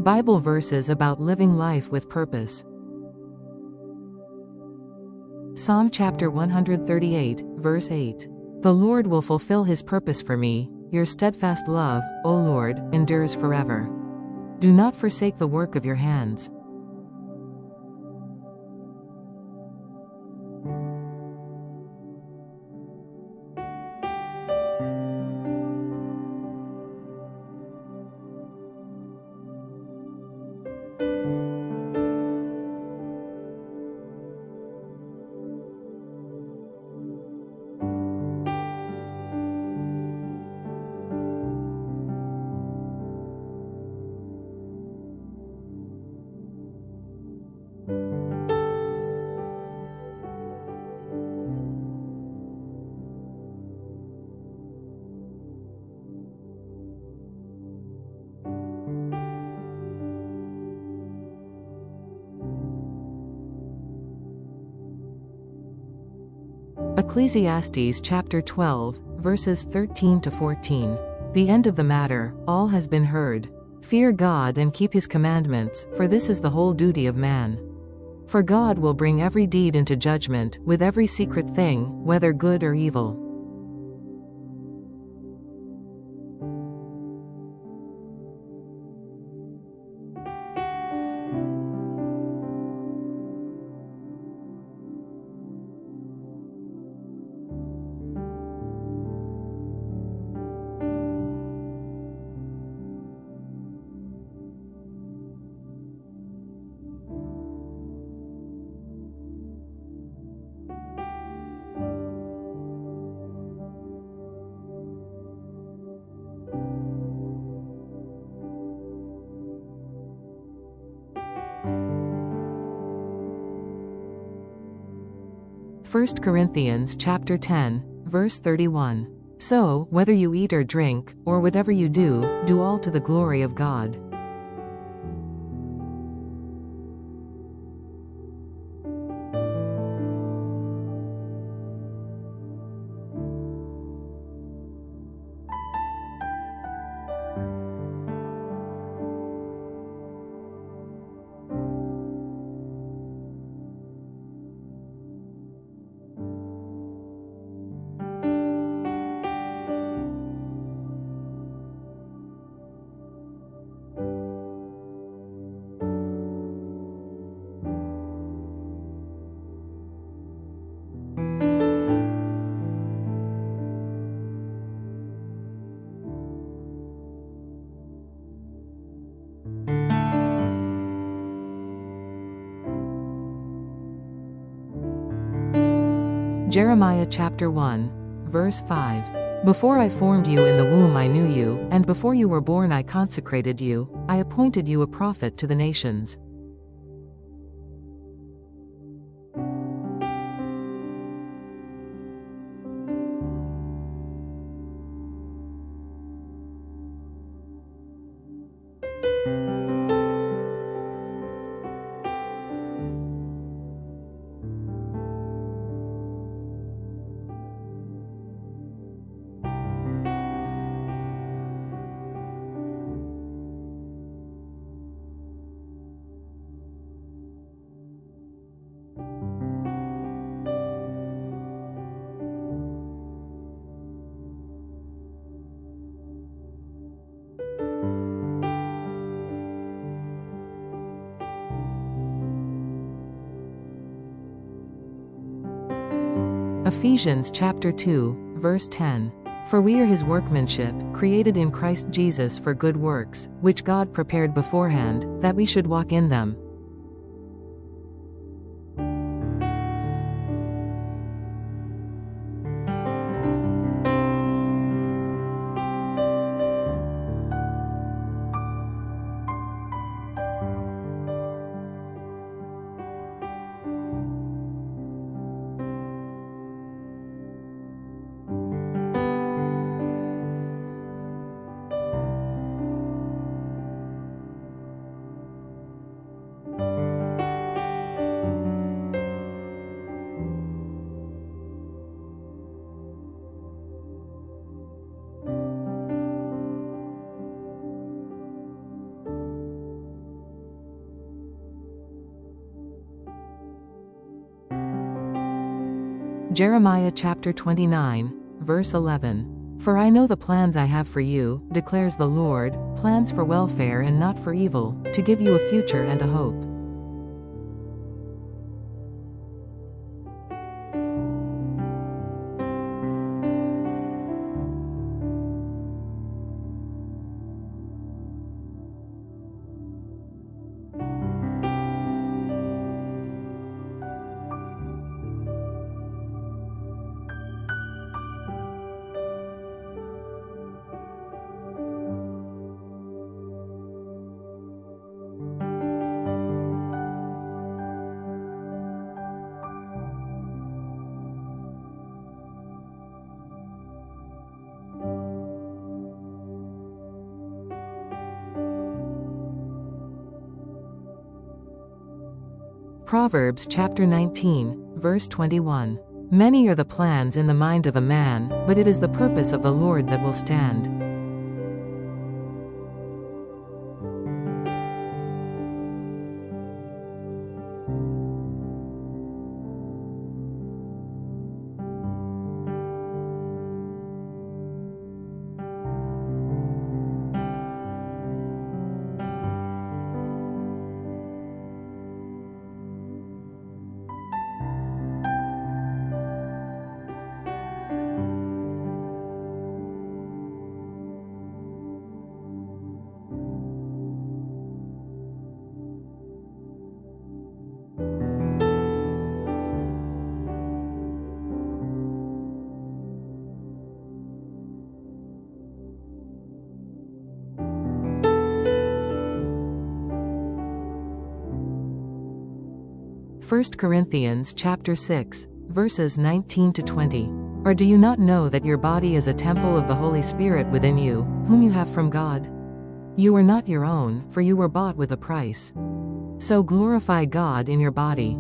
Bible verses about living life with purpose. Psalm chapter 138, verse 8. The Lord will fulfill his purpose for me. Your steadfast love, O Lord, endures forever. Do not forsake the work of your hands. Ecclesiastes chapter 12, verses 13 to 14. The end of the matter, all has been heard. Fear God and keep his commandments, for this is the whole duty of man. For God will bring every deed into judgment, with every secret thing, whether good or evil. First Corinthians chapter 10, verse 31. So, whether you eat or drink, or whatever you do, do all to the glory of God. Jeremiah chapter 1, verse 5. Before I formed you in the womb I knew you, and before you were born I consecrated you, I appointed you a prophet to the nations. Ephesians chapter 2, verse 10. For we are his workmanship, created in Christ Jesus for good works, which God prepared beforehand, that we should walk in them. Jeremiah chapter 29, verse 11. For I know the plans I have for you, declares the Lord, plans for welfare and not for evil, to give you a future and a hope. Proverbs chapter 19, verse 21. Many are the plans in the mind of a man, but it is the purpose of the Lord that will stand. First Corinthians chapter 6, verses 19 to 20. Or do you not know that your body is a temple of the Holy Spirit within you, whom you have from God? You are not your own, for you were bought with a price. So glorify God in your body.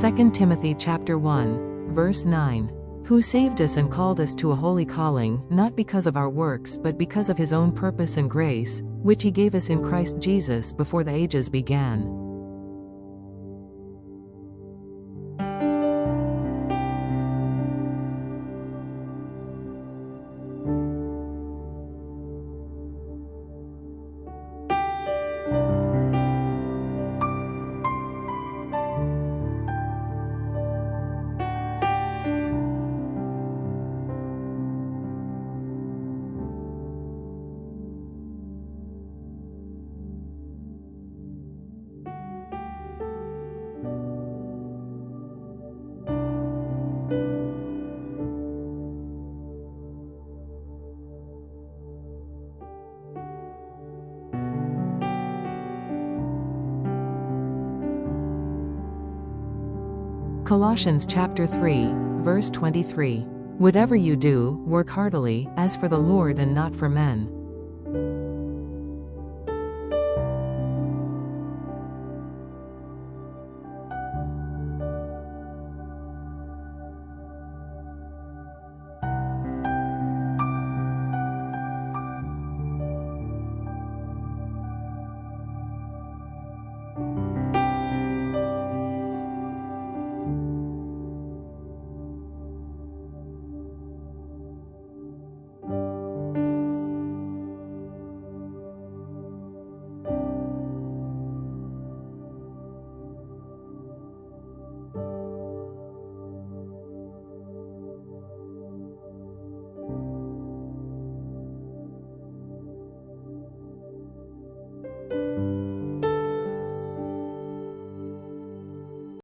Second Timothy chapter 1, verse 9. Who saved us and called us to a holy calling, not because of our works but because of his own purpose and grace, which he gave us in Christ Jesus before the ages began. Colossians chapter 3, verse 23. Whatever you do, work heartily, as for the Lord and not for men.